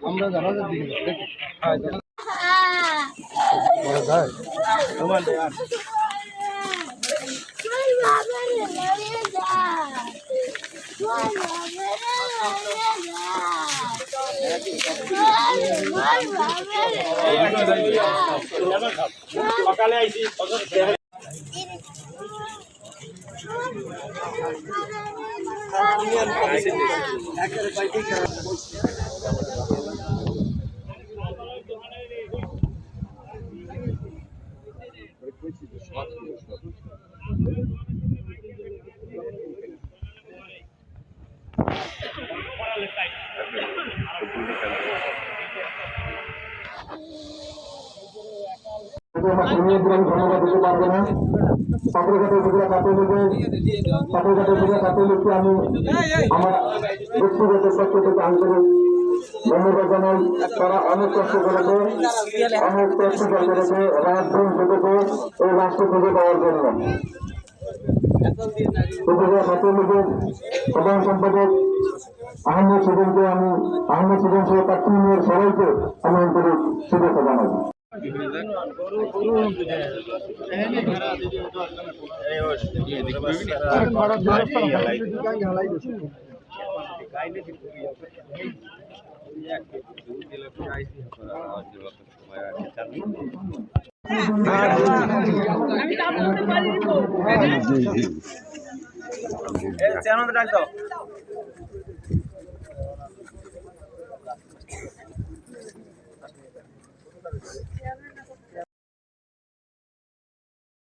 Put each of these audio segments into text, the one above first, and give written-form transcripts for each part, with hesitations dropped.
আমরা জানাজার দিকে সকালে আইছি ধন্যবাদ দিতে পারবে না। পাথরঘাটের দিকে পাথরঘাটের দিকে কাতলিকে আমি আমার ব্যক্তিগত পক্ষ থেকে আন্তরিক ধন্যবাদ জানাই। তারা অনেক কষ্ট করেছে, অনেক কষ্ট করেছে রাত দিন থেকেছে এই রাষ্ট্র খুঁজে পাওয়ার জন্য। ছাত্রলীগের সাধারণ সম্পাদক আহমেদ সুজনকে আমি আহমেদ সুজন সহ তার টিমের সবাইকে আমি আন্তরিক শুভেচ্ছা জানাই।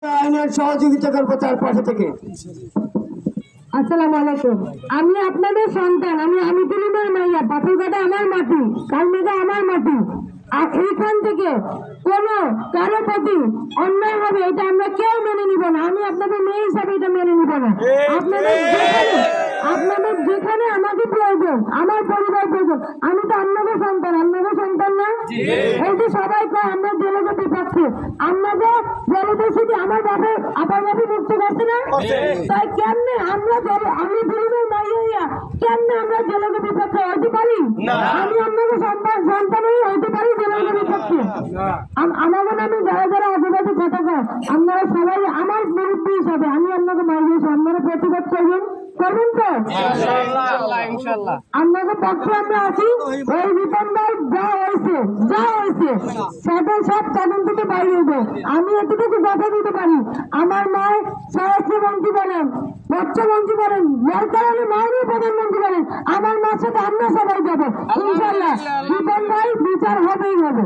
আইনের সহযোগিতা করবো তার পাশে থেকে। আসসালামু আলাইকুম। আমি আপনাদের সন্তান, আমি তুলিমের মাইয়া, পাথরঘাটা আমার মাটি, কালমেঘা আমার মাটি। আর এইখান থেকে কোনো কারো প্রতি অন্যায় হবে এটা আমরা কেউ মেনে নিব না। আমি আপনাদের মেয়ে হিসাবে এটা মেনে নিব না। আপনাদের যেখানে আমাকে প্রয়োজন, আমার পরিবার প্রয়োজন, আমি তো আপনাদের সন্তান না। এই যে সবাই কয় আমরা জেলের বিপক্ষে, আপনাদের জেলেতে শুধু আমার বাপের আপার বাপি মুক্ত করছে না, তাই কেমনে আমরা আমি তুলিমের মাইয়া কেমনে আমরা জেলের বিপক্ষে হইতে পারি? আমি আপনাদের সন্তানই হইতে পারি জেলের বিপক্ষে? আমাকে আমি যারা যারা আজেবাজে কথা কয় আপনারা সবাই আমার মুরব্বী হিসাবে আমি আপনাকে মাইয়ে আপনারা প্রতিবাদ করবেন তো? আপনাদের পক্ষে আমরা আছি। ওই রিপন ভাই যা হয়েছে সব তদন্তকে বাইরে দেয়। আমি এতটুকু কথা দিতে পারি, আমার মায়ের স্বরাষ্ট্রমন্ত্রী বলেন, মৎস্যমন্ত্রী বলেন, যার কারণে মায়েরই প্রধানমন্ত্রী বলেন, আমার মার সাথে আমরা সবাই যাবো ইনশাল্লাহ। রিপন ভাই বিচার হবেই হবে।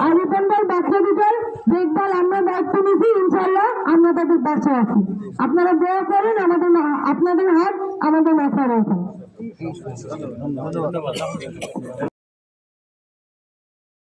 আর রিপন ভাই বাচ্চা দুটোর দেখভাল আমরা দায়িত্ব নিচ্ছি ইনশাল্লাহ। আমরা তাদের বাচ্চা আছি, আপনারা দোয়া করেন, আপনাদের হাত আমাদের মাথায় রাখেন।